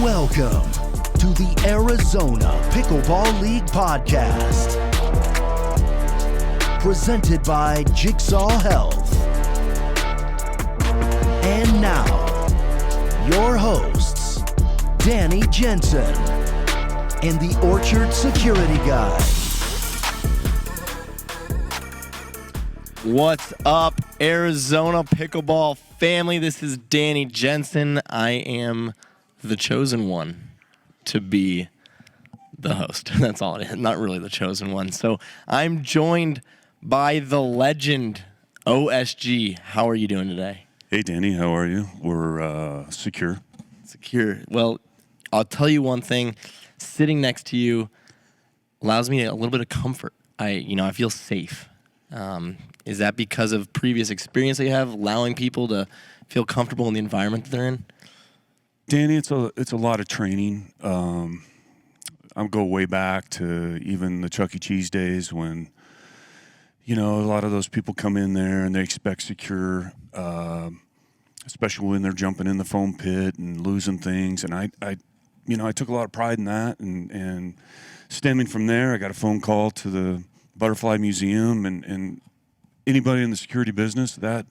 Welcome to the Arizona Pickleball League podcast, presented by Jigsaw Health. And now, your hosts, Danny Jensen and the Orchard Security Guy. What's up, Arizona Pickleball family? This is Danny Jensen. I am the chosen one to be the host. That's all it is. Not really the chosen one. So I'm joined by the legend, OSG. How are you doing today? Hey, Danny. How are you? We're secure. Secure. Well, I'll tell you one thing. Sitting next to you allows me a little bit of comfort. I feel safe. Is that because of previous experience that you have, allowing people to feel comfortable in the environment that they're in? Danny, it's a lot of training. I'll go way back to even the Chuck E. Cheese days when, a lot of those people come in there and they expect secure, especially when they're jumping in the foam pit and losing things. And I took a lot of pride in that. And stemming from there, I got a phone call to the Butterfly Museum and anybody in the security business, that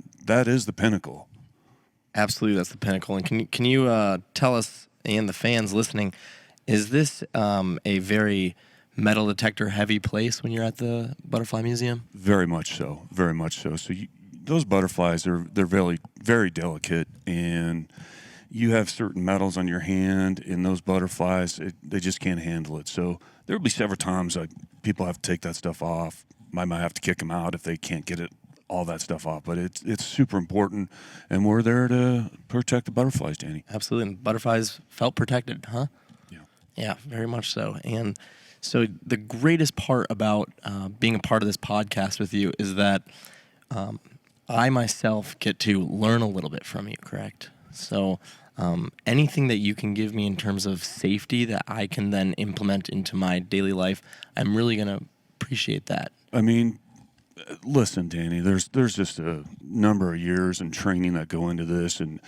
is the pinnacle. Absolutely, that's the pinnacle. And can you tell us and the fans listening, is this a very metal detector heavy place when you're at the Butterfly Museum? Very much so. Very much so. So those butterflies they're very, very delicate, and you have certain metals on your hand, and those butterflies they just can't handle it. So there'll be several times people have to take that stuff off. Might have to kick them out if they can't get all that stuff off, but it's super important, and we're there to protect the butterflies, Danny. Absolutely, and butterflies felt protected, huh? Yeah, very much so. And so the greatest part about being a part of this podcast with you is that I myself get to learn a little bit from you, correct? So anything that you can give me in terms of safety that I can then implement into my daily life, I'm really going to appreciate that. I mean, listen, Danny, there's just a number of years and training that go into this, and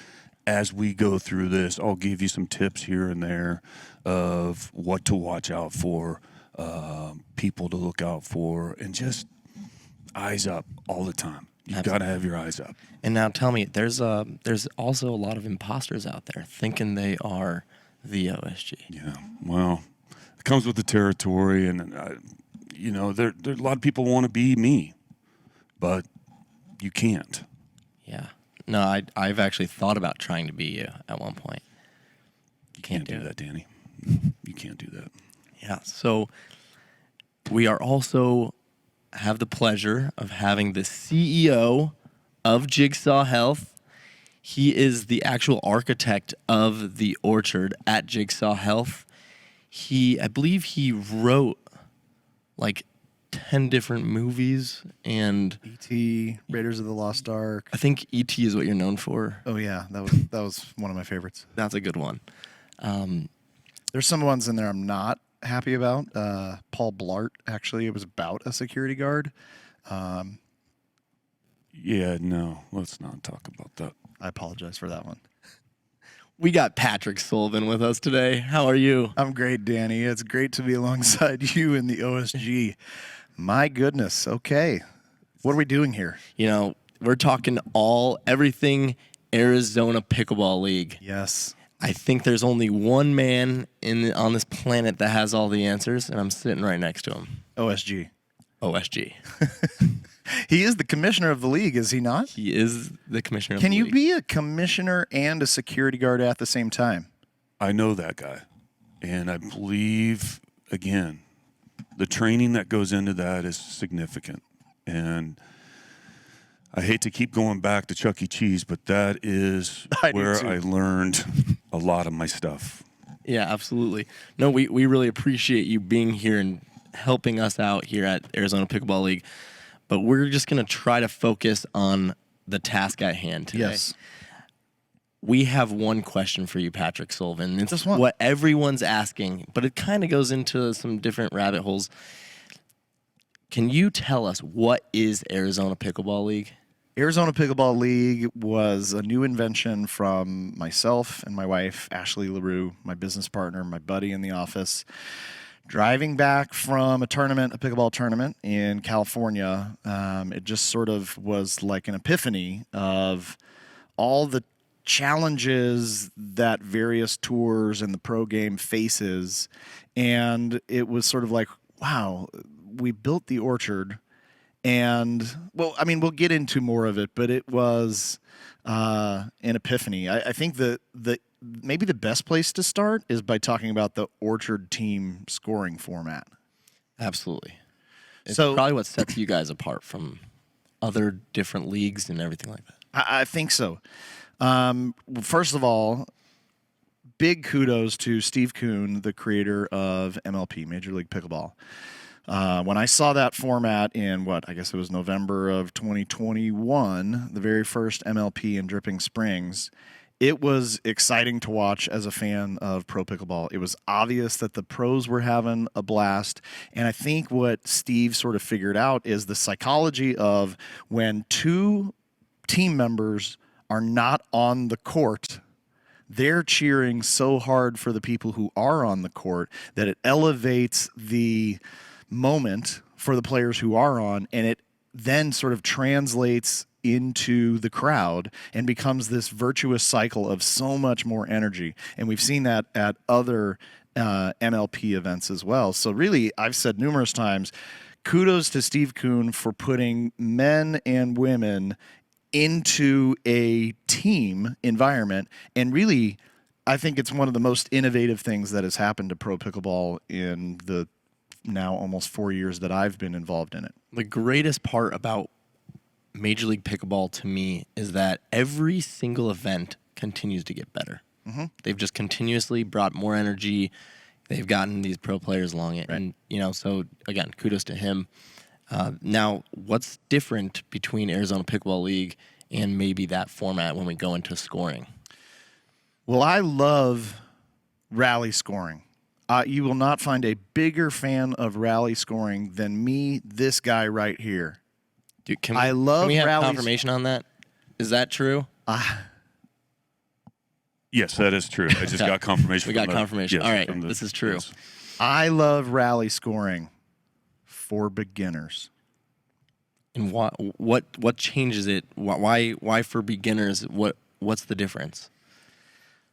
as we go through this, I'll give you some tips here and there of what to watch out for, people to look out for, and just eyes up all the time. You've got to have your eyes up. And now tell me, there's also a lot of imposters out there thinking they are the OSG. Yeah, well, it comes with the territory, and there a lot of people want to be me, but you can't. Yeah. No, I've actually thought about trying to be you at one point. You can't do that, Danny. You can't do that. Yeah. So we are also have the pleasure of having the CEO of Jigsaw Health. He is the actual architect of the Orchard at Jigsaw Health. I believe he wrote like 10 different movies, and E.T., Raiders of the Lost Ark. I think E.T. is what you're known for. Oh yeah, that was one of my favorites. That's a good one. There's some ones in there I'm not happy about. Paul Blart, actually, it was about a security guard. Yeah, no, let's not talk about that. I apologize for that one. We got Patrick Sullivan with us today. How are you? I'm great, Danny. It's great to be alongside you in the OSG. My goodness. Okay. What are we doing here? We're talking everything Arizona Pickleball League. Yes. I think there's only one man on this planet that has all the answers, and I'm sitting right next to him. OSG. He is the commissioner of the league, is he not? He is the commissioner of the league. Can you be a commissioner and a security guard at the same time? I know that guy, and I believe, again, the training that goes into that is significant. And I hate to keep going back to Chuck E. Cheese, but that is where I learned a lot of my stuff. Yeah, absolutely. No, we really appreciate you being here and helping us out here at Arizona Pickleball League. But we're just going to try to focus on the task at hand today. Yes. We have one question for you, Patrick Sullivan. It's one. What everyone's asking, but it kind of goes into some different rabbit holes. Can you tell us what is Arizona Pickleball League? Arizona Pickleball League was a new invention from myself and my wife, Ashley LaRue, my business partner, my buddy in the office. Driving back from a pickleball tournament in California, it just sort of was like an epiphany of all the challenges that various tours and the pro game faces. And it was sort of like, wow, we built the Orchard. And, well, I mean, we'll get into more of it, but it was an epiphany. I think maybe the best place to start is by talking about the Orchard team scoring format. Absolutely. It's So- probably what sets you guys apart from other different leagues and everything like that. I think so. First of all, big kudos to Steve Kuhn, the creator of MLP, Major League Pickleball. When I saw that format in I guess it was November of 2021, the very first MLP in Dripping Springs, it was exciting to watch as a fan of pro pickleball. It was obvious that the pros were having a blast. And I think what Steve sort of figured out is the psychology of when two team members are not on the court, they're cheering so hard for the people who are on the court that it elevates the moment for the players who are on, and it then sort of translates into the crowd and becomes this virtuous cycle of so much more energy. And we've seen that at other MLP events as well. So really, I've said numerous times, kudos to Steve Kuhn for putting men and women into a team environment. And really, I think it's one of the most innovative things that has happened to pro pickleball in the now almost 4 years that I've been involved in it. The greatest part about Major League Pickleball to me is that every single event continues to get better. Mm-hmm. They've just continuously brought more energy. They've gotten these pro players along it. Right. And, so again, kudos to him. Now, what's different between Arizona Pickleball League and maybe that format when we go into scoring? Well, I love rally scoring. You will not find a bigger fan of rally scoring than me, this guy right here. Dude, can we have confirmation on that? Is that true? Yes, that is true. I just got confirmation. We got confirmation. Yes, all right, this is true. Yes. I love rally scoring for beginners. And what changes it? Why for beginners? What's the difference?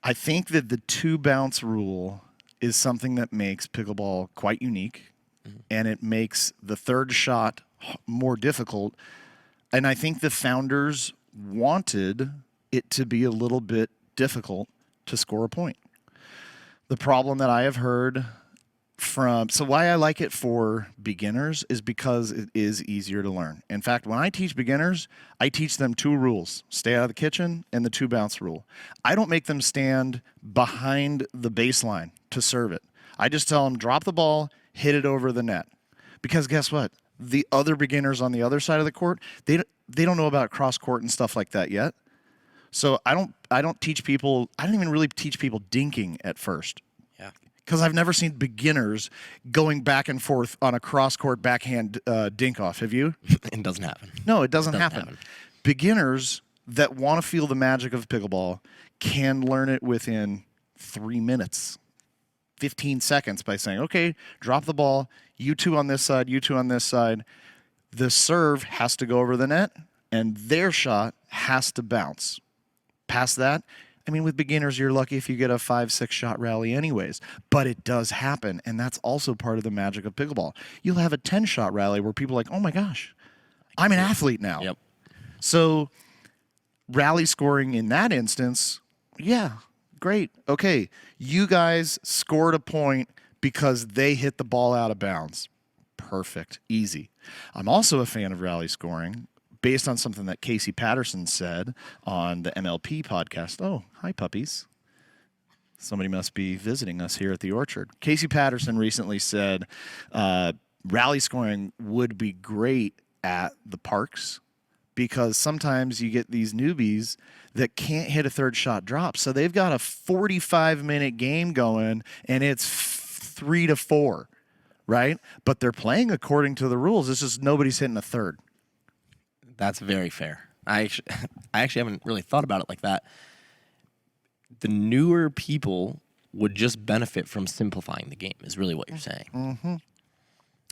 I think that the 2-bounce rule is something that makes pickleball quite unique, and it makes the third shot more difficult. And I think the founders wanted it to be a little bit difficult to score a point. The problem that I have heard so why I like it for beginners is because it is easier to learn. In fact, when I teach beginners, I teach them 2 rules: stay out of the kitchen and the 2-bounce rule. I don't make them stand behind the baseline to serve it. I just tell them, drop the ball, hit it over the net. Because guess what? The other beginners on the other side of the court, they don't know about cross court and stuff like that yet. So I don't teach people, I don't even really teach people dinking at first. Yeah. Because I've never seen beginners going back and forth on a cross-court backhand dink off. Have you? It doesn't happen. No, it doesn't happen. Beginners that want to feel the magic of pickleball can learn it within 3 minutes, 15 seconds by saying, okay, drop the ball, you two on this side, you two on this side. The serve has to go over the net, and their shot has to bounce. Past that, I mean, with beginners, you're lucky if you get a 5-6 shot rally anyways, but it does happen, and that's also part of the magic of pickleball. You'll have a 10-shot rally where people are like, oh my gosh, I'm an athlete now. Yep. So rally scoring in that instance, yeah, great. Okay, you guys scored a point because they hit the ball out of bounds. Perfect, easy. I'm also a fan of rally scoring based on something that Casey Patterson said on the MLP podcast. Oh, hi, puppies. Somebody must be visiting us here at the Orchard. Casey Patterson recently said rally scoring would be great at the parks because sometimes you get these newbies that can't hit a third shot drop. So they've got a 45-minute game going, and it's 3-4, right? But they're playing according to the rules. It's just nobody's hitting a third. That's very fair. I actually haven't really thought about it like that. The newer people would just benefit from simplifying the game, is really what you're saying. Mm-hmm.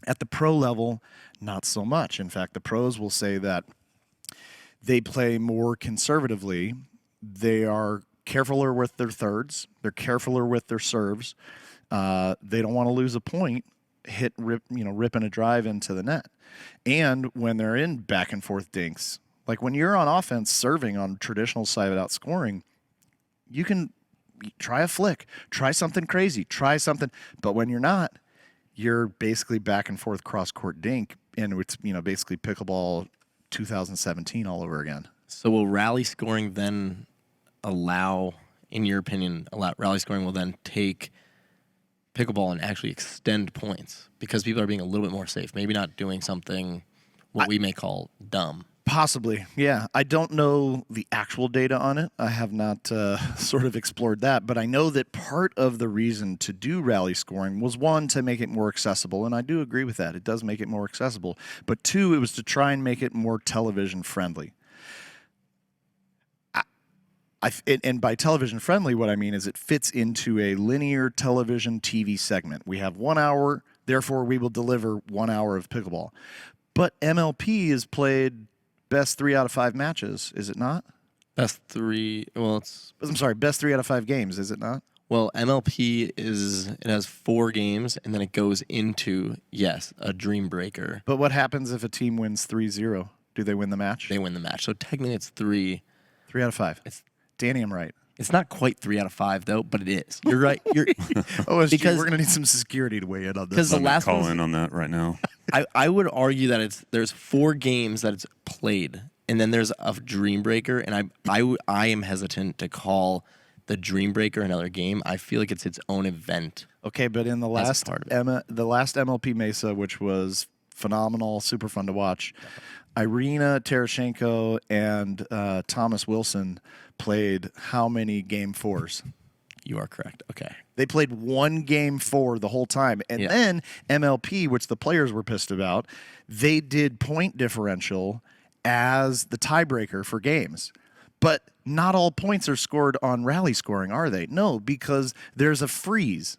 At the pro level, not so much. In fact, the pros will say that they play more conservatively. They are carefuler with their thirds. They're carefuler with their serves. They don't want to lose a point, ripping a drive into the net. And when they're in back and forth dinks, like when you're on offense serving on traditional side-out scoring, you can try a flick, try something crazy, try something. But when you're not, you're basically back and forth cross-court dink, and it's basically pickleball 2017 all over again. So will rally scoring then allow, in your opinion, rally scoring will then take pickleball and actually extend points because people are being a little bit more safe, maybe not doing something we may call dumb. Possibly, yeah. I don't know the actual data on it. I have not sort of explored that, but I know that part of the reason to do rally scoring was, one, to make it more accessible, and I do agree with that. It does make it more accessible. But two, it was to try and make it more television friendly. And by television friendly, what I mean is it fits into a linear television TV segment. We have 1 hour, therefore we will deliver 1 hour of pickleball. But MLP is played best 3 out of 5 matches, is it not? Best 3, well, I'm sorry, best 3 out of 5 games, is it not? Well, MLP it has 4 games, and then it goes into, yes, a dream breaker. But what happens if a team wins 3-0? Do they win the match? They win the match. So technically it's 3. 3 out of 5. Danny, I'm right. It's not quite 3 out of 5 though, but it is. You're right. Because we're gonna need some security to weigh in on this. Because the last call in on that right now. I would argue that there's 4 games that it's played, and then there's a dream breaker, and I am hesitant to call the dream breaker another game. I feel like it's its own event. Okay, but in the last MLP Mesa, which was phenomenal, super fun to watch, Irina Tereshchenko and Thomas Wilson played how many game 4s? You are correct. Okay. They played 1 game 4 the whole time. And then MLP, which the players were pissed about, they did point differential as the tiebreaker for games. But not all points are scored on rally scoring, are they? No, because there's a freeze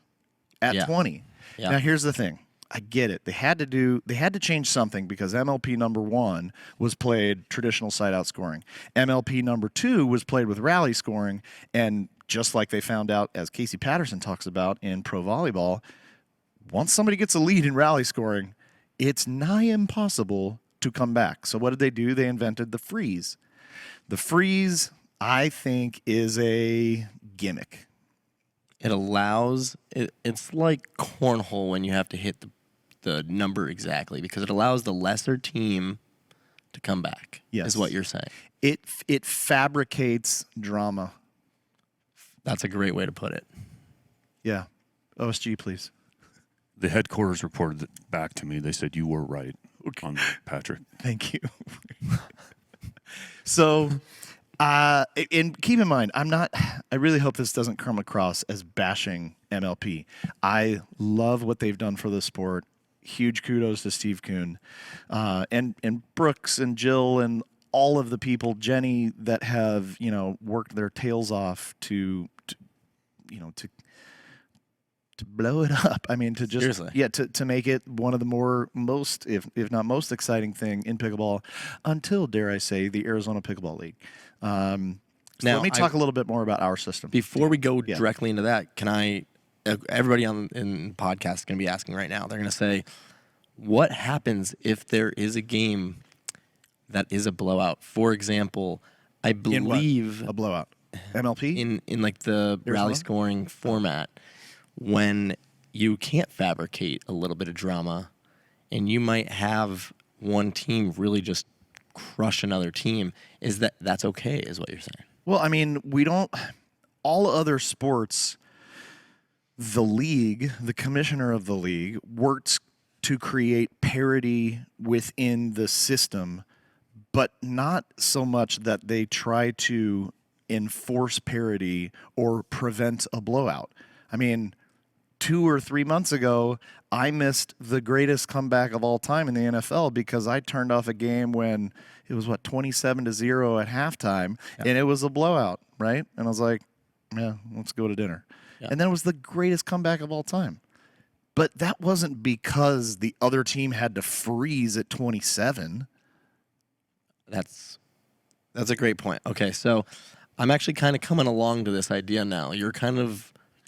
at 20. Yeah. Now, here's the thing. I get it. They had to change something because MLP number 1 was played traditional side-out scoring. MLP number 2 was played with rally scoring, and just like they found out, as Casey Patterson talks about in pro volleyball, once somebody gets a lead in rally scoring, it's nigh impossible to come back. So what did they do? They invented the freeze. The freeze, I think, is a gimmick. It allows it's like cornhole when you have to hit the number exactly, because it allows the lesser team to come back. Yes. Is what you're saying. It fabricates drama. That's a great way to put it. Yeah. OSG, please. The headquarters reported it back to me. They said you were right on that, Patrick. Thank you. So, and keep in mind, I really hope this doesn't come across as bashing MLP. I love what they've done for the sport. Huge kudos to Steve Kuhn, and Brooks and Jill and all of the people, Jenny, that have worked their tails off to blow it up. I mean, to just Seriously. to make it one of the most, if not most exciting thing in pickleball until, dare I say, the Arizona Pickleball League. Now, let me talk a little bit more about our system. Before we go directly into that, can I? Everybody in the podcast is going to be asking right now. They're going to say, what happens if there is a game that is a blowout? For example, I believe a blowout. MLP? In like the rally scoring format, when you can't fabricate a little bit of drama and you might have one team really just crush another team, that's okay, is what you're saying? Well, I mean, all other sports, the league, the commissioner of the league, works to create parity within the system, but not so much that they try to enforce parity or prevent a blowout. I mean, 2 or 3 months ago, I missed the greatest comeback of all time in the NFL because I turned off a game when it was 27-0 at halftime, and it was a blowout, right? And I was like, yeah, let's go to dinner. Yeah. And that was the greatest comeback of all time. But that wasn't because the other team had to freeze at 27. That's a great point. Okay, so I'm actually kind of coming along to this idea now. You're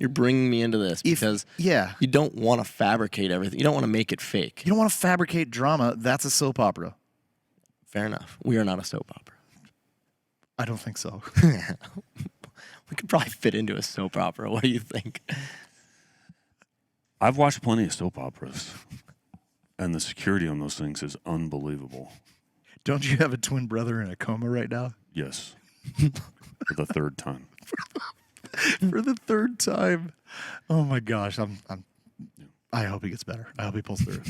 bringing me into this because you don't want to fabricate everything. You don't want to make it fake. You don't want to fabricate drama. That's a soap opera. Fair enough. We are not a soap opera. I don't think so. We could probably fit into a soap opera. What do you think? I've watched plenty of soap operas, and the security on those things is unbelievable. Don't you have a twin brother in a coma right now? Yes. For the third time. For the third time. Oh my gosh. I hope he gets better. I hope he pulls through.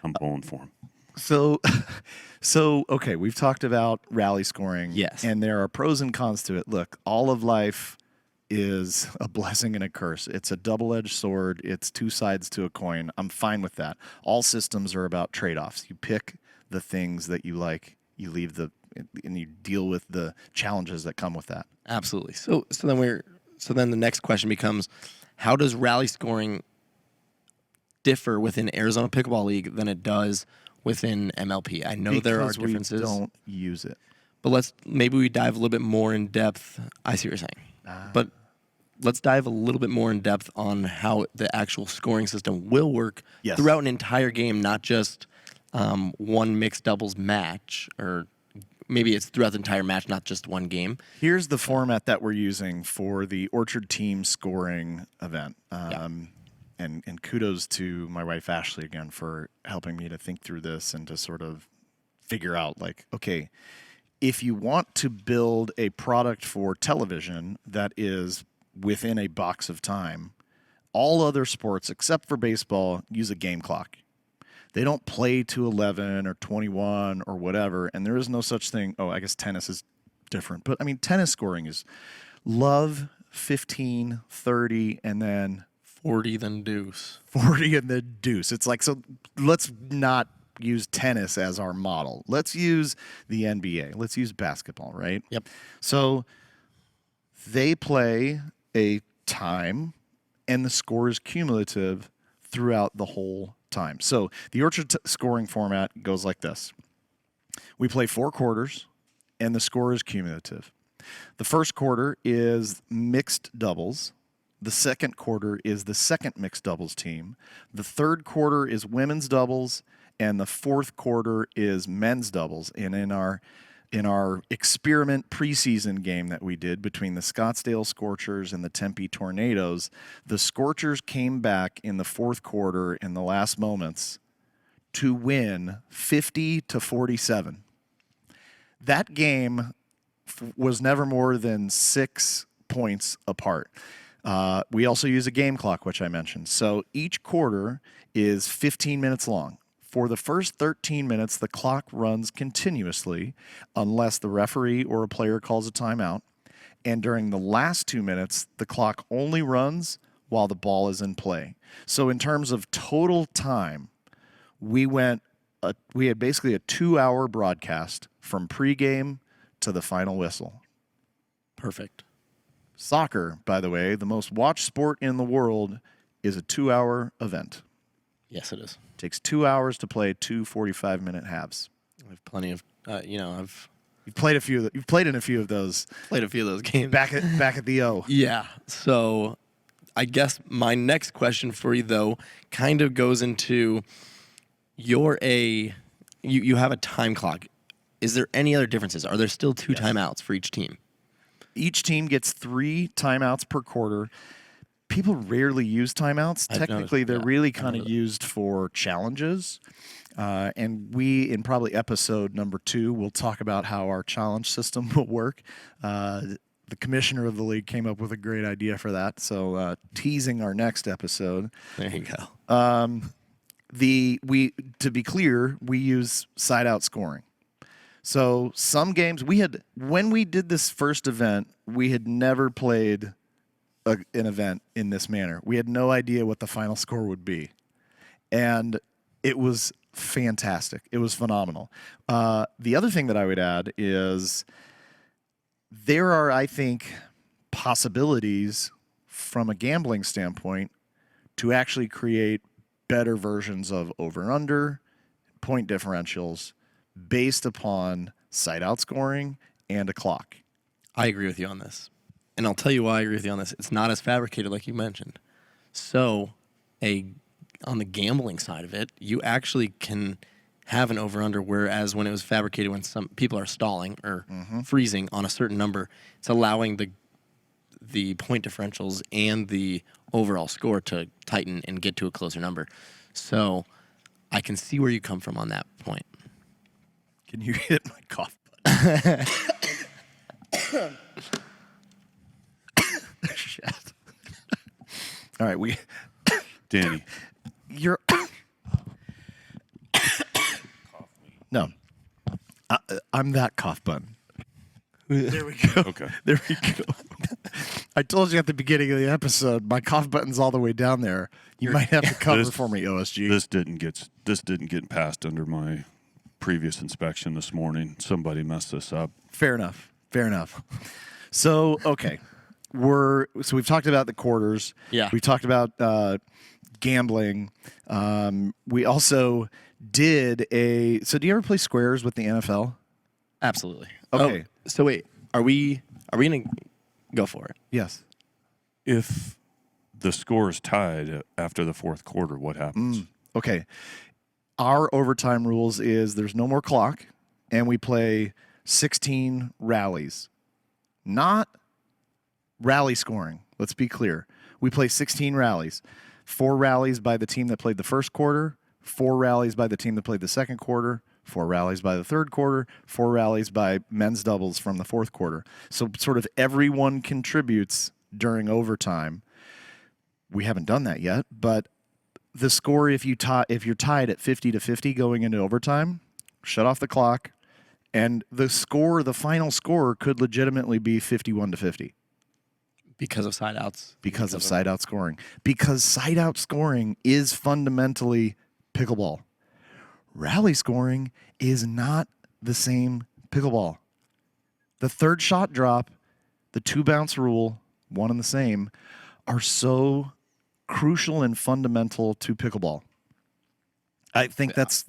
I'm pulling for him. So okay, we've talked about rally scoring. Yes. And there are pros and cons to it. Look, all of life is a blessing and a curse. It's a double-edged sword. It's two sides to a coin. I'm fine with that. All systems are about trade-offs. You pick the things that you like, you leave and you deal with the challenges that come with that. Absolutely. So then the next question becomes, how does rally scoring differ within Arizona Pickleball League than it does within MLP? I know there are differences. We don't use it. But maybe we dive a little bit more in depth. I see what you're saying. But let's dive a little bit more in depth on how the actual scoring system will work throughout an entire game, not just one mixed doubles match, or maybe it's throughout the entire match, not just one game. Here's the format that we're using for the Orchard team scoring event. And kudos to my wife, Ashley, again, for helping me to think through this and to sort of figure out, like, okay, if you want to build a product for television that is within a box of time, all other sports, except for baseball, use a game clock. They don't play to 11 or 21 or whatever, and there is no such thing. Oh, I guess tennis is different. But, I mean, tennis scoring is love, 15, 30, and then 40, then deuce. 40 and then deuce. It's like, so let's not use tennis as our model. Let's use the NBA. Let's use basketball, right? Yep. So they play a time, and the score is cumulative throughout the whole time. So the Orchard scoring format goes like this. We play 4 quarters, and the score is cumulative. The first quarter is mixed doubles. The second quarter is the second mixed doubles team. The third quarter is women's doubles, and the fourth quarter is men's doubles. And in our experiment preseason game that we did between the Scottsdale Scorchers and the Tempe Tornadoes, the Scorchers came back in the fourth quarter in the last moments to win 50-47. That game was never more than 6 points apart. We also use a game clock, which I mentioned. So each quarter is 15 minutes long. For the first 13 minutes, the clock runs continuously unless the referee or a player calls a timeout. And during the last 2 minutes, the clock only runs while the ball is in play. So in terms of total time, we had basically a 2-hour broadcast from pregame to the final whistle. Perfect. Soccer, by the way, the most watched sport in the world, is a 2-hour event. Yes, it is. It takes 2 hours to play 2 45-minute halves. I have plenty of, You've played a few. You've played in a few of those. Played a few of those games. Back at the O. Yeah. So I guess my next question for you, though, kind of goes into you have a time clock. Is there any other differences? Are there still 2 timeouts for each team? Each team gets 3 timeouts per quarter. People rarely use timeouts. Technically, they're really kind of used for challenges. And we, in probably episode number 2, will talk about how our challenge system will work. The commissioner of the league came up with a great idea for that. So teasing our next episode. There you go. To be clear, we use side-out scoring. So some games when we did this first event, we had never played an event in this manner. We had no idea what the final score would be. And it was fantastic. It was phenomenal. The other thing that I would add is there are, I think, possibilities from a gambling standpoint to actually create better versions of over and under, point differentials based upon side out scoring and a clock. I agree with you on this. And I'll tell you why I agree with you on this. It's not as fabricated like you mentioned. So on the gambling side of it, you actually can have an over-under, whereas when it was fabricated, when some people are stalling or freezing on a certain number, it's allowing the point differentials and the overall score to tighten and get to a closer number. So I can see where you come from on that point. Can you hit my cough button? Shit. All right, Danny. You're... No. I'm that cough button. There we go. Okay. There we go. I told you at the beginning of the episode, my cough button's all the way down there. You might have to cover for me, OSG. This didn't get passed under my previous inspection this morning. Somebody messed this up. Fair enough. So, okay. We've talked about the quarters. Yeah. We've talked about gambling. We also did so do you ever play squares with the NFL? Absolutely. Okay. Oh, so wait, are we going to go for it? Yes. If the score is tied after the fourth quarter, what happens? Okay. Our overtime rules is there's no more clock, and we play 16 rallies. Not rally scoring. Let's be clear. We play 16 rallies. 4 rallies by the team that played the first quarter, 4 rallies by the team that played the second quarter, 4 rallies by the third quarter, 4 rallies by men's doubles from the fourth quarter. So sort of everyone contributes during overtime. We haven't done that yet, but the score, if you're tied at 50-50 going into overtime, shut off the clock, and the final score could legitimately be 51-50. Because of side outs. Because of side out scoring. Because side out scoring is fundamentally pickleball. Rally scoring is not the same pickleball. The third shot drop, the 2 bounce rule, one and the same, are so crucial and fundamental to pickleball. I think that's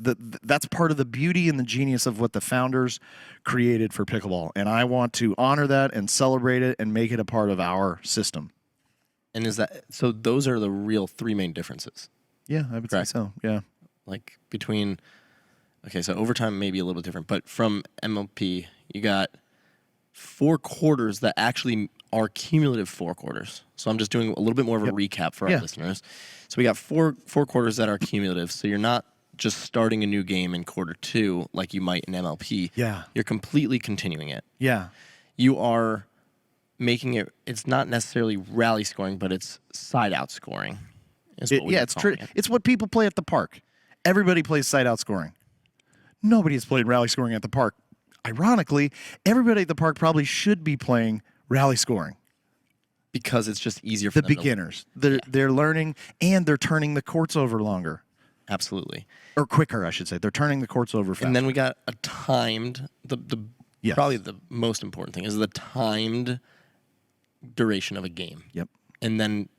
part of the beauty and the genius of what the founders created for pickleball. And I want to honor that and celebrate it and make it a part of our system. And so those are the real 3 main differences. Yeah, I would say so. Yeah. Like between, okay, so overtime may be a little different, but from MLP, you got 4 quarters that actually are cumulative 4 quarters. So I'm just doing a little bit more of a recap for our listeners. So we got four quarters that are cumulative. So you're not just starting a new game in quarter 2 like you might in MLP. Yeah. You're completely continuing it. Yeah. You are making it's not necessarily rally scoring, but it's side out scoring. It's what people play at the park. Everybody plays side out scoring. Nobody has played rally scoring at the park. Ironically, everybody at the park probably should be playing rally scoring. Because it's just easier for the beginners. They're learning, and they're turning the courts over longer. Absolutely. Or quicker, I should say. They're turning the courts over faster. And then we got a timed, probably the most important thing is the timed duration of a game. Yep. And then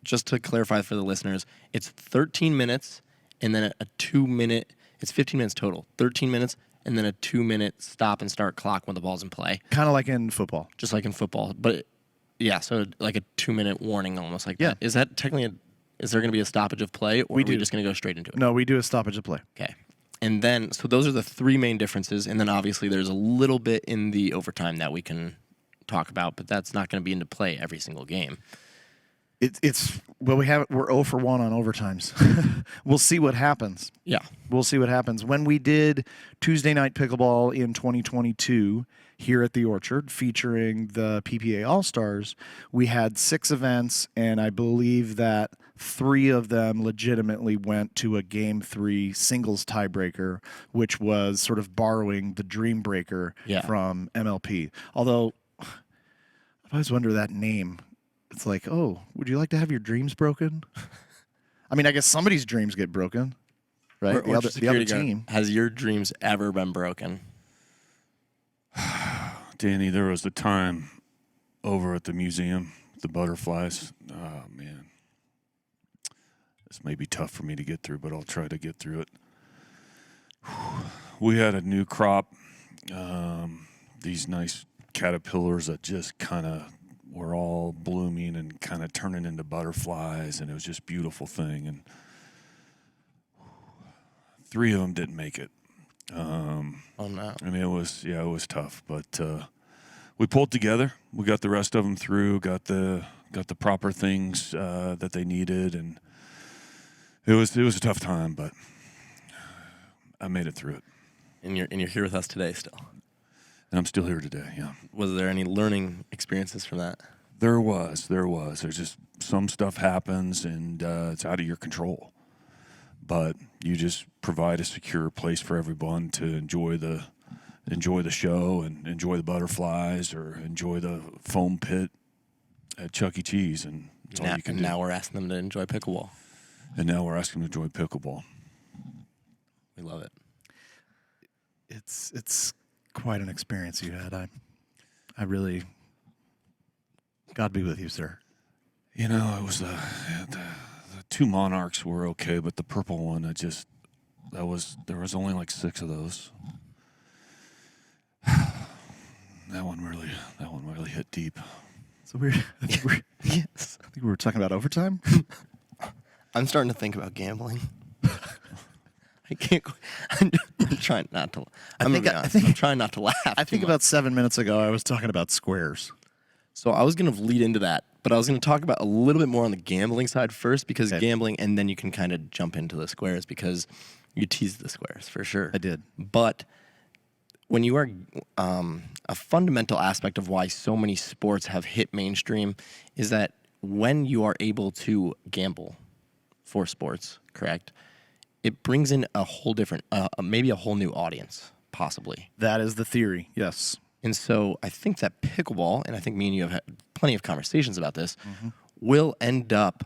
just to clarify for the listeners, it's 13 minutes and then a 2-minute, it's 15 minutes total. 13 minutes and then a 2-minute stop and start clock when the ball's in play. Kind of like in football. Just like in football. But so like a 2-minute warning almost like that. Is that technically is there going to be a stoppage of play, or are we just going to go straight into it? No, we do a stoppage of play. Okay. And then, so those are the 3 main differences. And then obviously there's a little bit in the overtime that we can talk about, but that's not going to be into play every single game. We're 0 for 1 on overtimes. We'll see what happens. Yeah. We'll see what happens. When we did Tuesday Night Pickleball in 2022 here at the Orchard featuring the PPA All-Stars, we had 6 events, and I believe that 3 of them legitimately went to a Game 3 singles tiebreaker, which was sort of borrowing the Dream Breaker from MLP. Although, I always wonder that name. it's like, oh, would you like to have your dreams broken? I mean, I guess somebody's dreams get broken, right? Or The other team. Has your dreams ever been broken? Danny, there was a time over at the museum, the butterflies. Oh, man. This may be tough for me to get through, but I'll try to get through it. We had a new crop, these nice caterpillars that just kind of were all blooming and kind of turning into butterflies, and it was just a beautiful thing. And 3 of them didn't make it. Oh, no. I mean, it was tough, but we pulled together. We got the rest of them through, got the proper things that they needed, and it was a tough time, but I made it through it. And you're here with us today still. And I'm still here today, yeah. Was there any learning experiences from that? There was. There's just some stuff happens, and it's out of your control. But you just provide a secure place for everyone to enjoy the show and enjoy the butterflies or enjoy the foam pit at Chuck E. Cheese, and that's all you can do. Now we're asking them to enjoy pickleball. And now we're asking them to enjoy pickleball. We love it. It's quite an experience you had. I really, God be with you, sir. You know, it was the 2 monarchs were okay, but the purple one, there was only like 6 of those. That one really hit deep. So yes. I think we were talking about overtime. I'm starting to think about gambling. I can't. I'm trying not to. I'm trying not to laugh. I think about 7 minutes ago I was talking about squares. So I was going to lead into that, but I was going to talk about a little bit more on the gambling side first, because gambling, and then you can kind of jump into the squares, because you teased the squares for sure. I did. But when you are a fundamental aspect of why so many sports have hit mainstream is that when you are able to gamble for sports, correct, it brings in a whole different, maybe a whole new audience, possibly. That is the theory, yes. And so I think that pickleball, and I think me and you have had plenty of conversations about this, will end up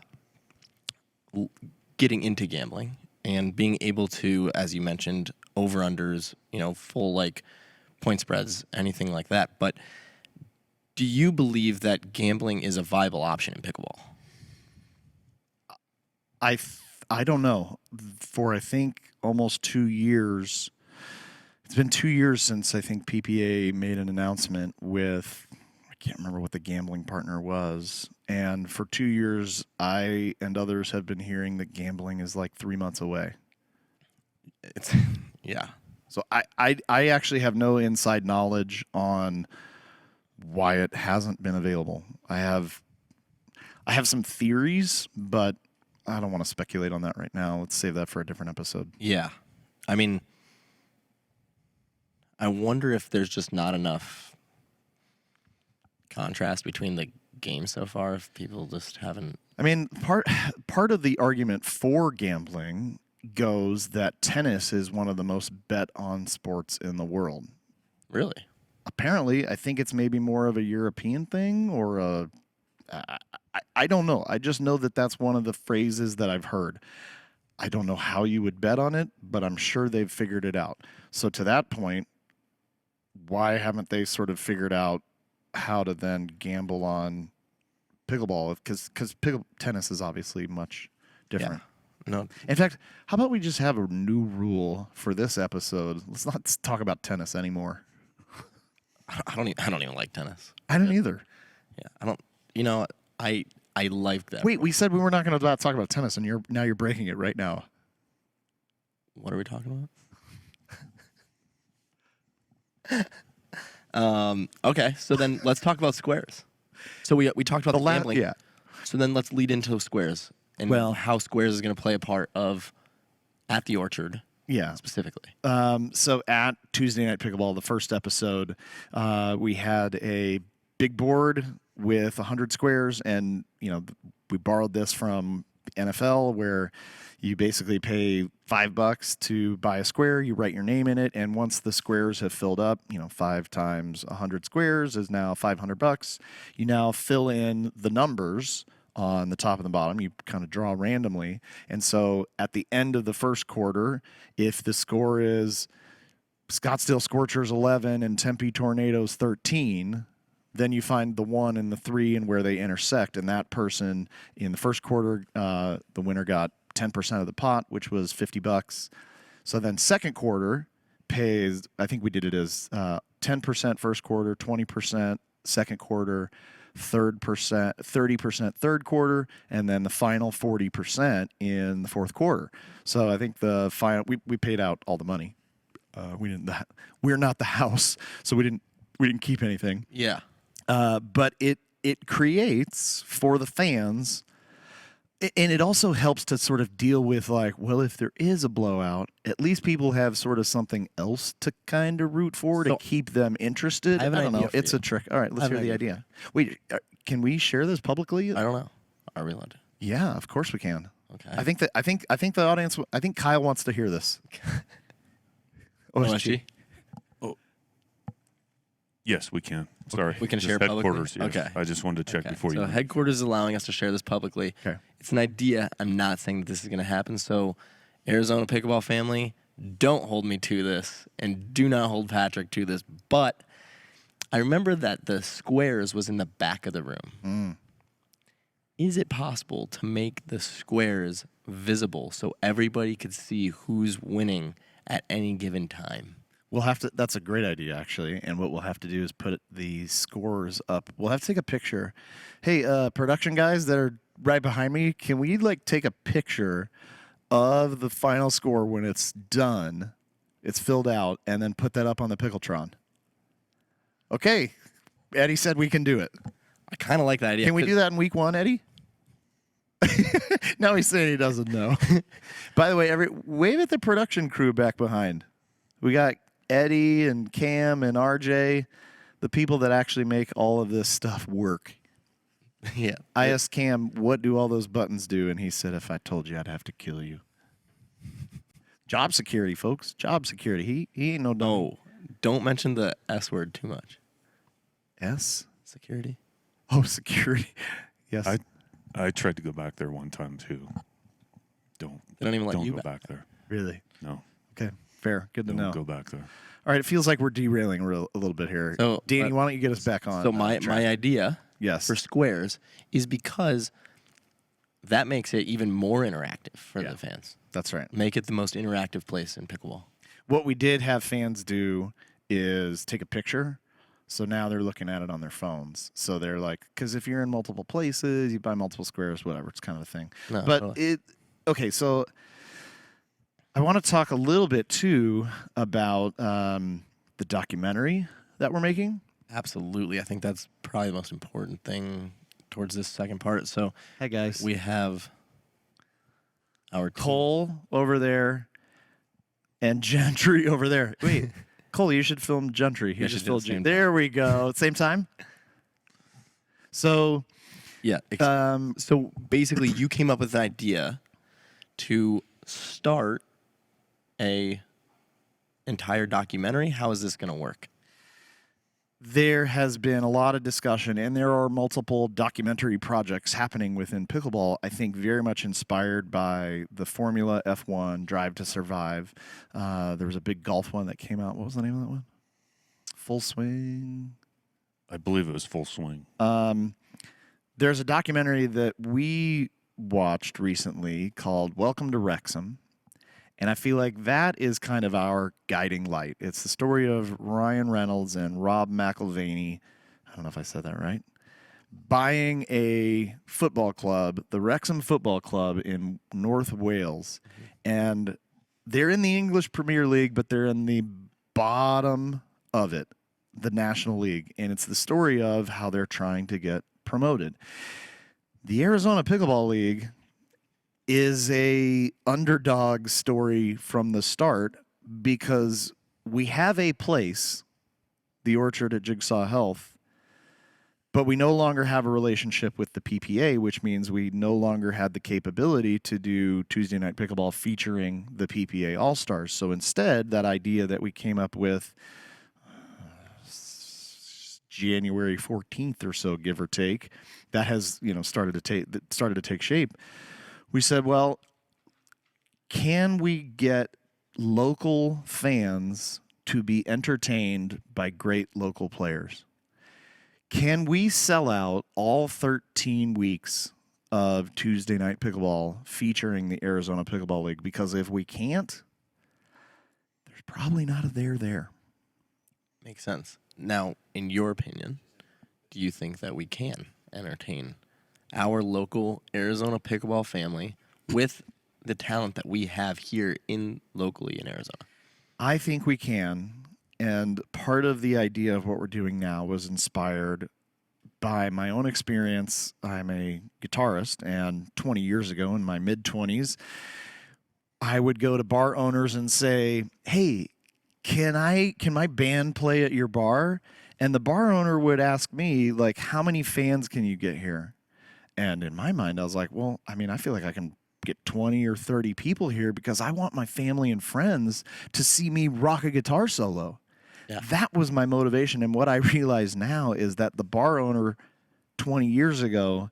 getting into gambling and being able to, as you mentioned, over-unders, full like point spreads, anything like that. But do you believe that gambling is a viable option in pickleball? I don't know. For I think almost 2 years, it's been 2 years since I think PPA made an announcement with, I can't remember what the gambling partner was. And for 2 years, I and others have been hearing that gambling is like 3 months away. Yeah. So I actually have no inside knowledge on why it hasn't been available. I have some theories, but I don't want to speculate on that right now. Let's save that for a different episode. Yeah. I mean, I wonder if there's just not enough contrast between the games so far, if people just haven't. I mean, part of the argument for gambling goes that tennis is one of the most bet on sports in the world. Really? Apparently, I think it's maybe more of a European thing or I don't know. I just know that that's one of the phrases that I've heard. I don't know how you would bet on it, but I'm sure they've figured it out. So to that point, why haven't they sort of figured out how to then gamble on pickleball? Because tennis is obviously much different. Yeah. No. In fact, how about we just have a new rule for this episode? Let's not talk about tennis anymore. I don't even like tennis. I don't either. Yeah, I don't. I like that. Wait, we said we were not going to talk about tennis, and you're breaking it right now. What are we talking about? Okay, so then let's talk about squares. So we talked about the gambling. Yeah. So then let's lead into squares and how squares is going to play a part of at the Orchard. Yeah. Specifically. So at Tuesday Night Pickleball, the first episode, we had a big board with 100 squares, and we borrowed this from NFL, where you basically pay $5 to buy a square. You write your name in it, and once the squares have filled up, 5 times 100 squares is now $500. You now fill in the numbers on the top and the bottom. You kind of draw randomly, and so at the end of the first quarter, if the score is Scottsdale Scorchers 11 and Tempe Tornadoes 13, then you find the 1 and the 3 and where they intersect, and that person in the first quarter, the winner got 10% of the pot, which was $50. So then second quarter pays, I think we did it as 10% first quarter, 20% second quarter, 30% third quarter, and then the final 40% in the fourth quarter. So I think the final we paid out all the money. We're not the house, so we didn't keep anything. Yeah. But it creates for the fans. And it also helps to sort of deal with, like, well, if there is a blowout, at least people have sort of something else to kind of root for to keep them interested. I have an don't idea know. for It's you. a trick. All right, let's hear the idea. Wait, can we share this publicly? I don't know. Are we allowed to? Yeah, of course we can. Okay. I think the audience. I think Kyle wants to hear this. OSG? Yes, we can. Sorry. We can Just share publicly? headquarters, yes. Okay. I just wanted to check before So you. headquarters is allowing us to share this publicly. Okay. It's an idea. I'm not saying that this is going to happen. So Arizona Pickleball family, don't hold me to this, and do not hold Patrick to this. But I remember that the squares was in the back of the room. Is it possible to make the squares visible so everybody could see who's winning at any given time? We'll have to. That's a great idea, actually. And what we'll have to do is put the scores up. We'll have to take a picture. Hey, production guys that are right behind me, can we take a picture of the final score when it's done, it's filled out, and then put that up on the Pickle Tron? Okay, Eddie said we can do it. I kind of like that idea. Can we do that in week 1, Eddie? Now he's saying he doesn't know. By the way, wave at the production crew back behind. We got Eddie and Cam and RJ, the people that actually make all of this stuff work. Yeah. I asked Cam, what do all those buttons do? And he said, if I told you, I'd have to kill you. Job security, folks. Job security. He ain't no dummy. No, don't mention the S word too much. S? Security. Oh, security. Yes. I tried to go back there one time too. They don't even let you go back back there. Really? No. Okay. Fair. Good to know. Don't go back there. All right. It feels like we're derailing a little bit here. So, Danny, why don't you get us back on? So my idea Yes. for squares is because that makes it even more interactive for the fans. That's right. Make it the most interactive place in pickleball. What we did have fans do is take a picture. So now they're looking at it on their phones. So they're like, because if you're in multiple places, you buy multiple squares, whatever. It's kind of a thing. No, but totally. Okay, so I want to talk a little bit too about the documentary that we're making. Absolutely. I think that's probably the most important thing towards this second part. So Hey guys, we have our team. Cole over there and Gentry over there. Wait, Cole, you should film Gentry. He Yeah, just should do filmed the same you. There we go. Same time. So, Yeah. So basically, you came up with an idea to start a entire documentary. How is this going to work? there has been a lot of discussion, and there are multiple documentary projects happening within pickleball, I think very much inspired by the Formula F1, Drive to Survive. There was a big golf one that came out. What was the name of that one? Full Swing? I believe it was Full Swing. There's a documentary that we watched recently called Welcome to Wrexham. And I feel like that is kind of our guiding light. It's the story of Ryan Reynolds and Rob McElvaney, I don't know if I said that right, buying a football club, the Wrexham Football Club in North Wales. And they're in the English Premier League, but they're in the bottom of it, the National League. And it's the story of how they're trying to get promoted. The Arizona Pickleball League is a underdog story from the start because we have a place, the Orchard at Jigsaw Health, But we no longer have a relationship with the PPA, which means we no longer had the capability to do Tuesday Night Pickleball featuring the PPA All-Stars. So instead, that idea that we came up with January 14th or so, give or take, that has started to take shape. We said, well, can we get local fans to be entertained by great local players? Can we sell out all 13 weeks of Tuesday Night Pickleball featuring the Arizona Pickleball League? Because if we can't, there's probably not a there. Makes sense. Now, in your opinion, do you think that we can entertain our local Arizona pickleball family with the talent that we have here locally in Arizona? I think we can. And part of the idea of what we're doing now was inspired by my own experience. I'm a guitarist, and 20 years ago, in my mid-20s, I would go to bar owners and say, hey, can my band play at your bar? And the bar owner would ask me, like, how many fans can you get here? And in my mind, I was like, well, I mean, I feel like I can get 20 or 30 people here because I want my family and friends to see me rock a guitar solo. Yeah. That was my motivation. And what I realize now is that the bar owner 20 years ago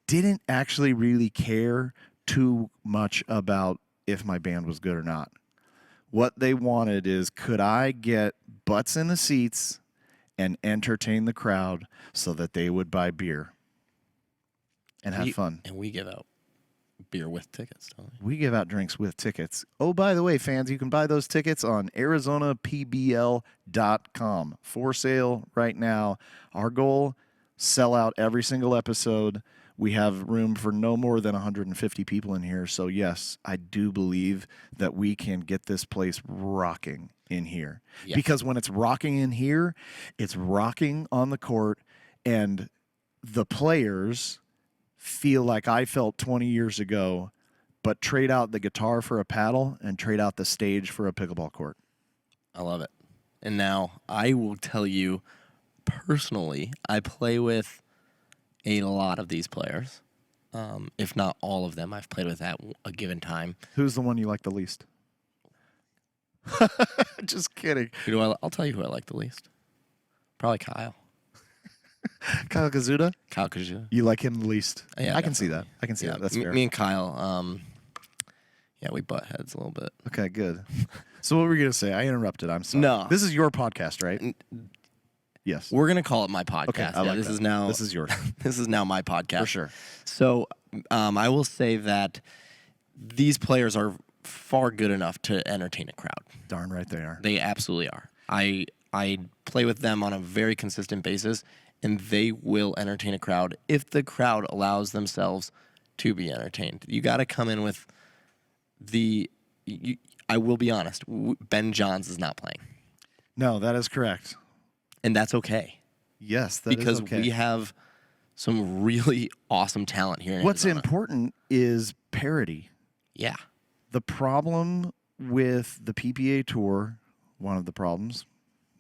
didn't actually really care too much about if my band was good or not. What they wanted is, could I get butts in the seats and entertain the crowd so that they would buy beer and have fun? And we give out beer with tickets, don't we? We give out drinks with tickets. Oh, by the way, fans, you can buy those tickets on ArizonaPBL.com. For sale right now. Our goal, sell out every single episode. We have room for no more than 150 people in here. So, yes, I do believe that we can get this place rocking in here. Yes. Because when it's rocking in here, it's rocking on the court, and the players feel like I felt 20 years ago, but trade out the guitar for a paddle and trade out the stage for a pickleball court. I love it. And now I will tell you personally, I play with a lot of these players. If not all of them, I've played with at a given time. Who's the one you like the least? Just kidding. I'll tell you who I like the least. Probably Kyle. Kyle Kazuda? Kyle Kazuda. You like him the least? Yeah, I can see that. I can see that. That's fair. Me and Kyle, we butt heads a little bit. Okay, good. So what were you going to say? I interrupted. I'm sorry. No. This is your podcast, right? Yes. We're going to call it my podcast. Okay, I like this that. is now. This is yours. This is now my podcast. For sure. So I will say that these players are far good enough to entertain a crowd. Darn right they are. They absolutely are. I play with them on a very consistent basis, and they will entertain a crowd if the crowd allows themselves to be entertained. You got to come in with I will be honest, Ben Johns is not playing. No, that is correct. And that's okay. Yes, that because is okay. we have some really awesome talent here in What's Arizona. important is parity. Yeah. The problem with the PPA Tour, one of the problems,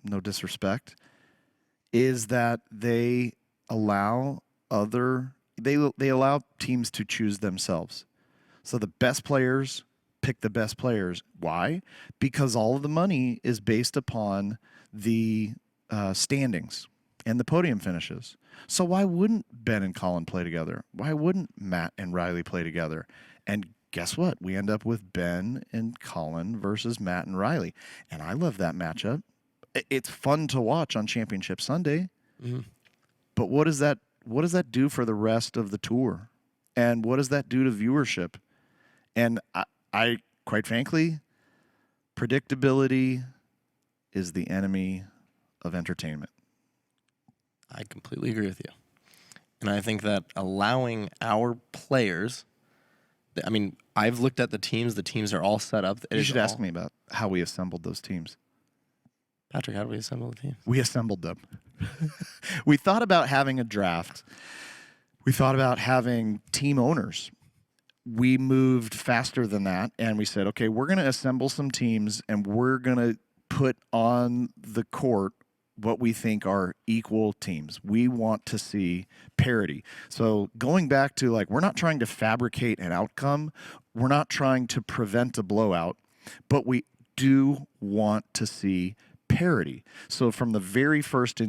no disrespect, is that they allow they allow teams to choose themselves. So the best players pick the best players. Why? Because all of the money is based upon the standings and the podium finishes. So why wouldn't Ben and Colin play together? Why wouldn't Matt and Riley play together? And guess what? We end up with Ben and Colin versus Matt and Riley. And I love that matchup. It's fun to watch on Championship Sunday. Mm-hmm. But what does that do for the rest of the tour? And what does that do to viewership? And I quite frankly, predictability is the enemy of entertainment. I completely agree with you. And I think that allowing our players, I mean, I've looked at the teams. The teams are all set up. You should ask me about how we assembled those teams. Patrick, how do we assemble the teams? We assembled them. We thought about having a draft. We thought about having team owners. We moved faster than that, and we said, okay, we're going to assemble some teams, and we're going to put on the court what we think are equal teams. We want to see parity. So going back to, like, we're not trying to fabricate an outcome. We're not trying to prevent a blowout, but we do want to see parity. So from the very first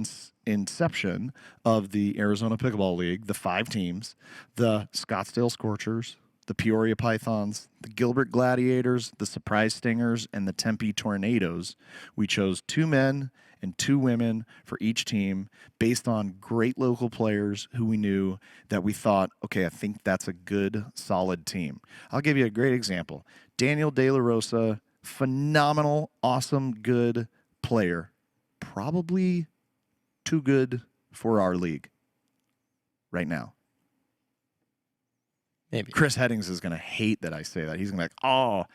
inception of the Arizona Pickleball League, the 5 teams, the Scottsdale Scorchers, the Peoria Pythons, the Gilbert Gladiators, the Surprise Stingers, and the Tempe Tornadoes, we chose 2 men and 2 women for each team based on great local players who we knew that we thought, okay, I think that's a good, solid team. I'll give you a great example. Daniel De La Rosa, phenomenal, awesome, good player. Probably too good for our league right now. Maybe. Chris Headings is going to hate that I say that. He's going to be like, oh,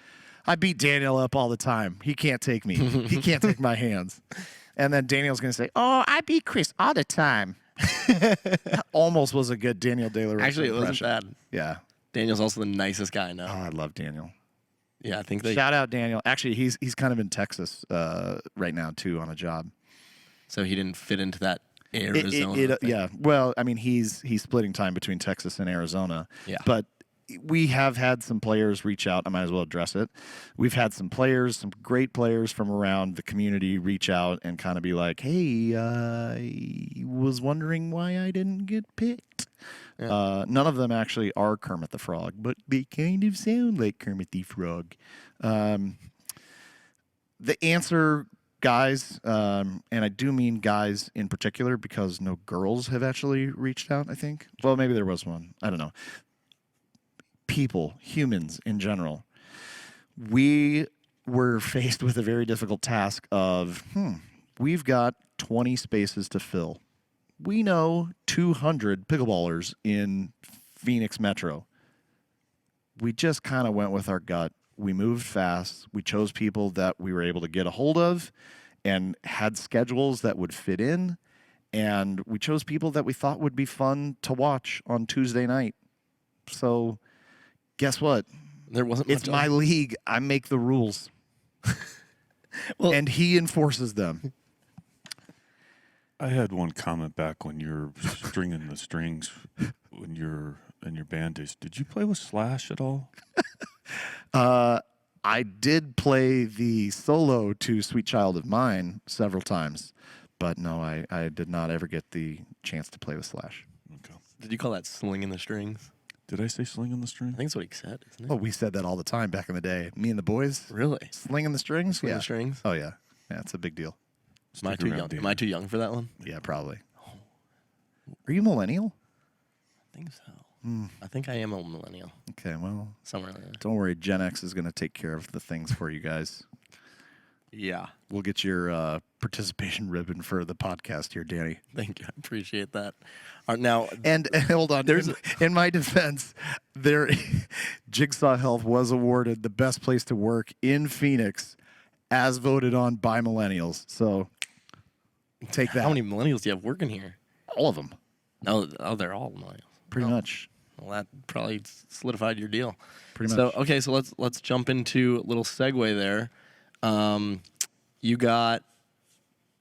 I beat Daniel up all the time. He can't take me. He can't take my hands. And then Daniel's going to say, oh, I beat Chris all the time. That almost was a good Daniel De La Rosa Actually, it wasn't impression. bad. Yeah. Daniel's also the nicest guy I know. Oh, I love Daniel. Yeah, I think they. Shout out Daniel. Actually, he's kind of in Texas right now, too, on a job. So he didn't fit into that Arizona thing. Yeah. Well, I mean, he's splitting time between Texas and Arizona. Yeah. But we have had some players reach out. I might as well address it. We've had some players, some great players from around the community reach out and kind of be like, hey, I was wondering why I didn't get picked. Yeah. None of them actually are Kermit the Frog, but they kind of sound like Kermit the Frog. The answer, guys, and I do mean guys in particular because no girls have actually reached out, I think. Well, maybe there was one. I don't know. People, humans in general, we were faced with a very difficult task of, we've got 20 spaces to fill. We know 200 pickleballers in Phoenix Metro. We just kind of went with our gut. We moved fast. We chose people that we were able to get a hold of and had schedules that would fit in. And we chose people that we thought would be fun to watch on Tuesday night. So guess what? There wasn't It's much my league. I make the rules. Well, and he enforces them. I had one comment back when you're stringing the strings when you're in your band days. Did you play with Slash at all? I did play the solo to Sweet Child of Mine several times, but no, I did not ever get the chance to play with Slash. Okay. did you call that slinging the strings? Did I say slinging the string? I think that's what he said, isn't it? Oh, we said that all the time back in the day. Me and the boys. Really? Slinging the strings? Slinging Yeah. the strings? Oh, yeah. Yeah, it's a big deal. Am I too around, young? Dan. Am I too young for that one? Yeah, probably. Are you millennial? I think so. I think I am a millennial. Okay, well, Somewhere like that. don't worry. Gen X is going to take care of the things for you guys. Yeah. We'll get your participation ribbon for the podcast here, Danny. Thank you. I appreciate that. Now, And hold on, in my defense, Jigsaw Health was awarded the best place to work in Phoenix, as voted on by millennials. So take that. how many millennials do you have working here? All of them, Oh, they're all millennials. pretty much. Well, that probably solidified your deal. Pretty So much. okay, so let's jump into a little segue there. You got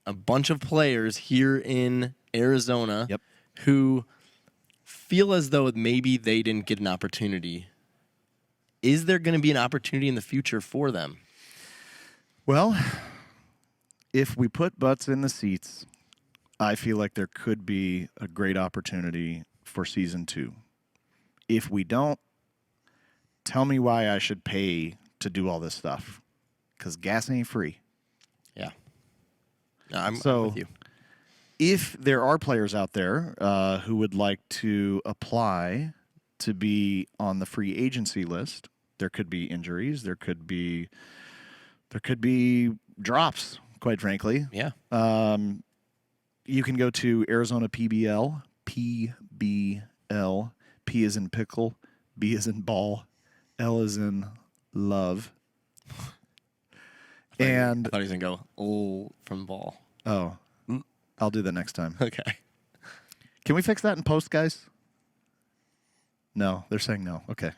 a bunch of players here in Arizona Yep. who feel as though maybe they didn't get an opportunity. Is there going to be an opportunity in the future for them? Well, if we put butts in the seats, I feel like there could be a great opportunity for season 2. If we don't, tell me why I should pay to do all this stuff. Because gas ain't free. Yeah. No, I'm So- with you. If there are players out there who would like to apply to be on the free agency list, there could be injuries, there could be drops, quite frankly. Yeah. You can go to Arizona PBL, PBL. P is in pickle, B is in ball, L is in love. And I thought he was going to go, oh, from ball. oh, I'll do that next time. Okay. Can we fix that in post, guys? No, they're saying no. Okay.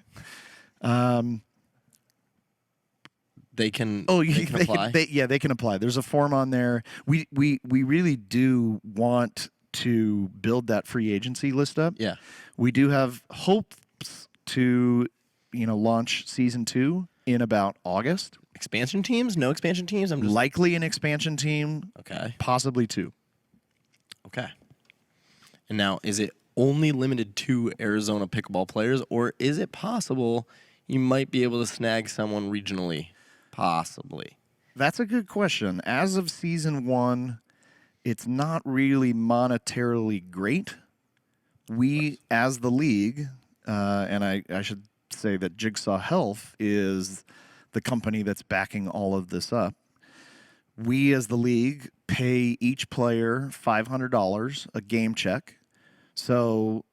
they can. Oh, they can apply. They can apply. There's a form on there. We really do want to build that free agency list up. Yeah. We do have hopes to, launch season 2 in about August. Expansion teams? No expansion teams? I'm just Likely an expansion team. Okay. Possibly 2. Okay. And now, is it only limited to Arizona pickleball players, or is it possible you might be able to snag someone regionally? Possibly. That's a good question. As of season 1, it's not really monetarily great. We, as the league, and I should say that Jigsaw Health is the company that's backing all of this up. We, as the league, pay each player $500 a game check. So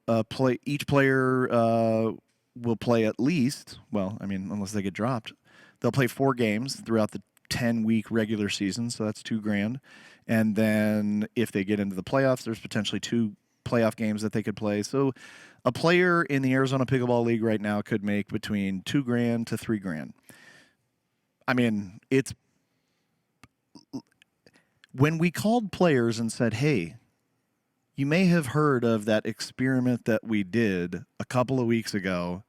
each player will play at least, unless they get dropped, they'll play 4 games throughout the 10-week regular season, so that's $2,000. And then if they get into the playoffs, there's potentially 2 playoff games that they could play. So a player in the Arizona Pickleball League right now could make between $2,000 to $3,000. I mean, it's when we called players and said, hey, you may have heard of that experiment that we did a couple of weeks ago,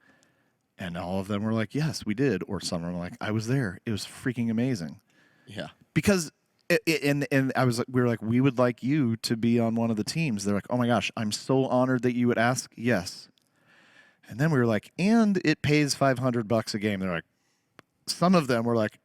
and all of them were like, yes, we did. Or some were like, I was there. It was freaking amazing. Yeah. Because we were like, we would like you to be on one of the teams. They're like, oh my gosh, I'm so honored that you would ask. Yes. And then we were like, and it pays $500 a game. They're like, some of them were like,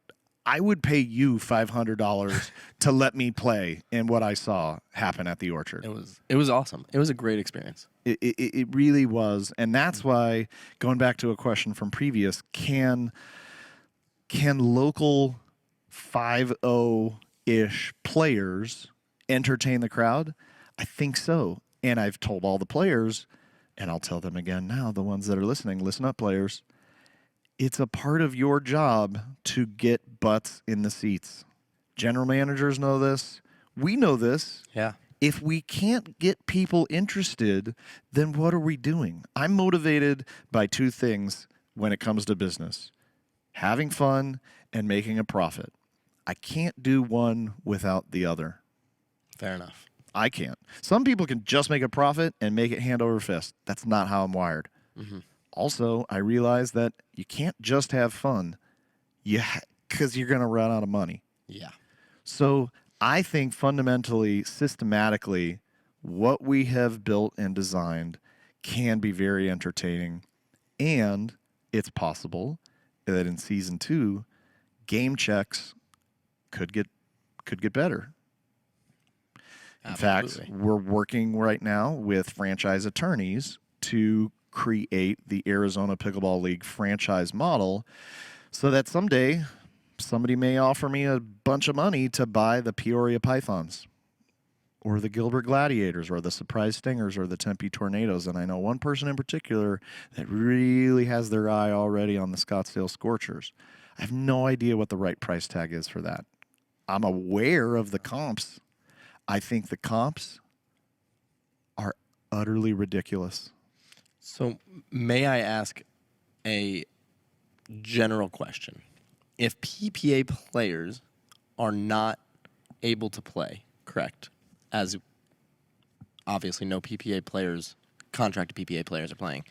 I would pay you $500 to let me play in what I saw happen at the Orchard. It was awesome. It was a great experience. It really was. And that's why, going back to a question from previous, can local 5-0-ish players entertain the crowd? I think so. And I've told all the players, and I'll tell them again now, the ones that are listening, listen up, players. It's a part of your job to get butts in the seats. General managers know this. We know this. Yeah. If we can't get people interested, then what are we doing? I'm motivated by 2 things when it comes to business: having fun and making a profit. I can't do one without the other. Fair enough. I can't. Some people can just make a profit and make it hand over fist. That's not how I'm wired. Mm-hmm. Also, I realize that you can't just have fun because you're going to run out of money. Yeah. So I think fundamentally, systematically, what we have built and designed can be very entertaining. And it's possible that in season 2, game checks could get better. In fact, we're working right now with franchise attorneys to create the Arizona Pickleball League franchise model so that someday somebody may offer me a bunch of money to buy the Peoria Pythons or the Gilbert Gladiators or the Surprise Stingers or the Tempe Tornadoes. And I know one person in particular that really has their eye already on the Scottsdale Scorchers. I have no idea what the right price tag is for that. I'm aware of the comps. I think the comps are utterly ridiculous. So may I ask a general question? If PPA players are not able to play, correct, as obviously no PPA players, contracted PPA players are playing,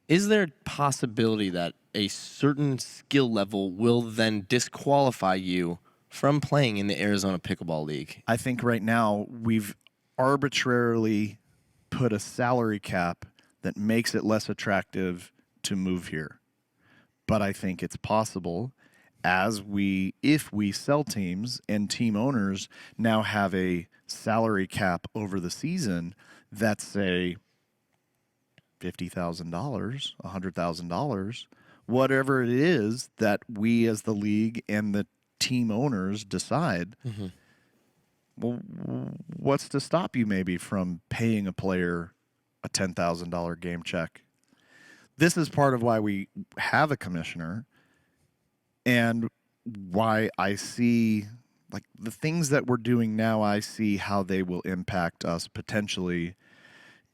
is there a possibility that a certain skill level will then disqualify you from playing in the Arizona Pickleball League? I think right now we've arbitrarily put a salary cap that makes it less attractive to move here. But I think it's possible if we sell teams and team owners now have a salary cap over the season that's, say, $50,000, $100,000, whatever it is that we as the league and the team owners decide, well, what's to stop you maybe from paying a player a $10,000 game check? This is part of why we have a commissioner and why I see, like, the things that we're doing now, I see how they will impact us potentially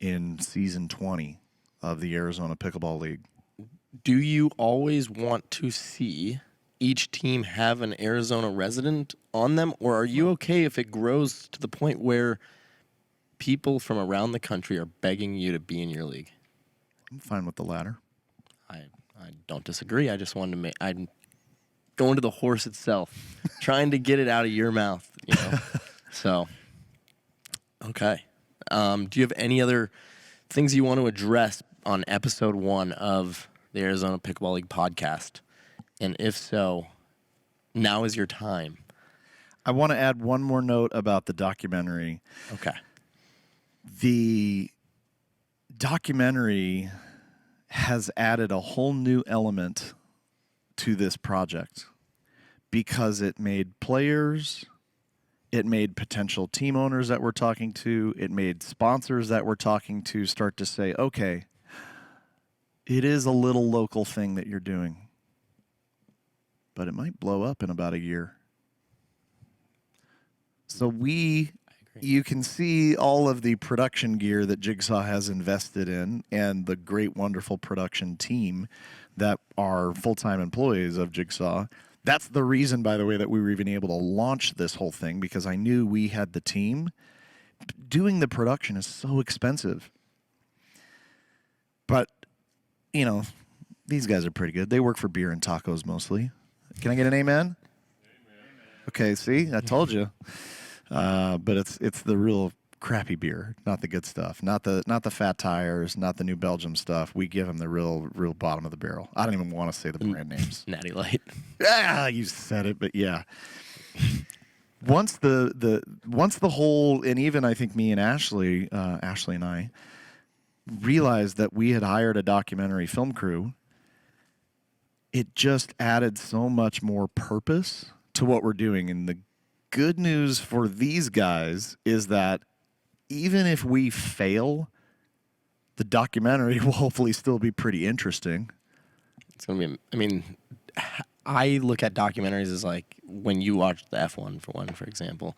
in season 20 of the Arizona Pickleball League. Do you always want to see each team have an Arizona resident on them, or are you okay if it grows to the point where people from around the country are begging you to be in your league? I'm fine with the latter. I don't disagree. I just wanted to make. I'm going to the horse itself, trying to get it out of your mouth. You know. So, okay. Do you have any other things you want to address on episode 1 of the Arizona Pickleball League podcast? And if so, now is your time. I want to add one more note about the documentary. Okay. The documentary has added a whole new element to this project because it made players, it made potential team owners that we're talking to, it made sponsors that we're talking to start to say, okay, it is a little local thing that you're doing, but it might blow up in about a year. So you can see all of the production gear that Jigsaw has invested in and the great, wonderful production team that are full-time employees of Jigsaw. That's the reason, by the way, that we were even able to launch this whole thing, because I knew we had the team. Doing the production is so expensive. But, you know, these guys are pretty good. They work for beer and tacos mostly. Can I get an amen? Amen. Okay, see? I told you. But it's the real crappy beer, not the good stuff, not the fat tires, not the New Belgium stuff. We give them the real bottom of the barrel. I don't even want to say the brand names. Natty Light. Ah, you said it, but yeah. Once the whole, and even I think me and Ashley and I realized that we had hired a documentary film crew, it just added so much more purpose to what we're doing. And the good news for these guys is that even if we fail, the documentary will hopefully still be pretty interesting. It's going to be, I mean, I look at documentaries as like when you watch the F1 for example,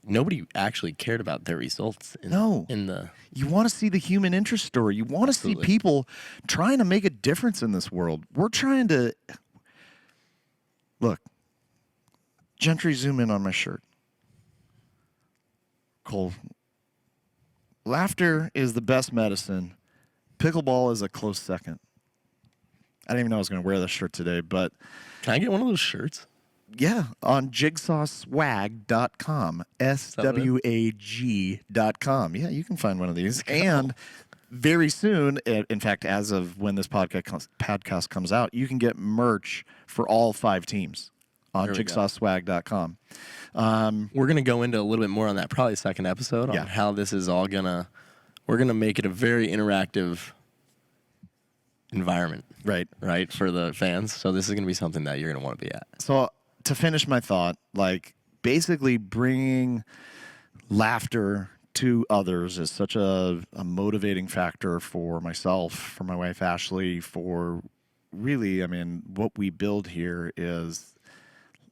nobody actually cared about their results. You want to see the human interest story. You want to see people trying to make a difference in this world. We're trying to, look, Gentry, zoom in on my shirt. Cole, laughter is the best medicine. Pickleball is a close second. I didn't even know I was going to wear this shirt today, but... Can I get one of those shirts? Yeah, on jigsawswag.com, SWAG.com. Yeah, you can find one of these. And very soon, in fact, as of when this podcast comes out, you can get merch for all 5 teams on jigsawswag.com. We're going to go into a little bit more on that, probably second episode, on how this is all going to... We're going to make it a very interactive environment. Right, for the fans. So this is going to be something that you're going to want to be at. So to finish my thought, like basically bringing laughter to others is such a motivating factor for myself, for my wife Ashley, for really, I mean, what we build here is,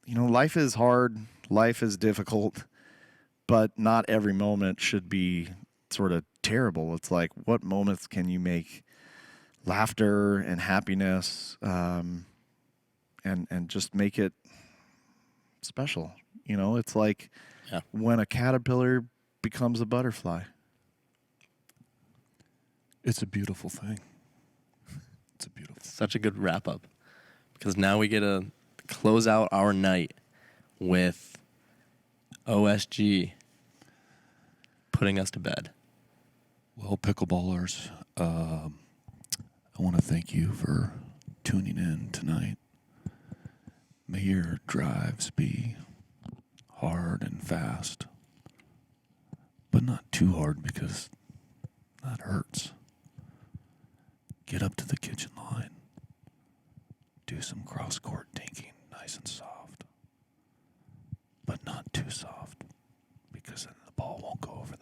you know, life is hard, life is difficult, but not every moment should be sort of terrible. It's like, what moments can you make laughter and happiness, and just make it special. You know, it's like when a caterpillar becomes a butterfly. It's a beautiful thing. It's a beautiful thing. Such a good wrap up, because now we get to close out our night with OSG putting us to bed. Well, pickleballers, I want to thank you for tuning in tonight. May your drives be hard and fast, but not too hard because that hurts. Get up to the kitchen line. Do some cross-court dinking, nice and soft, but not too soft, because then the ball won't go over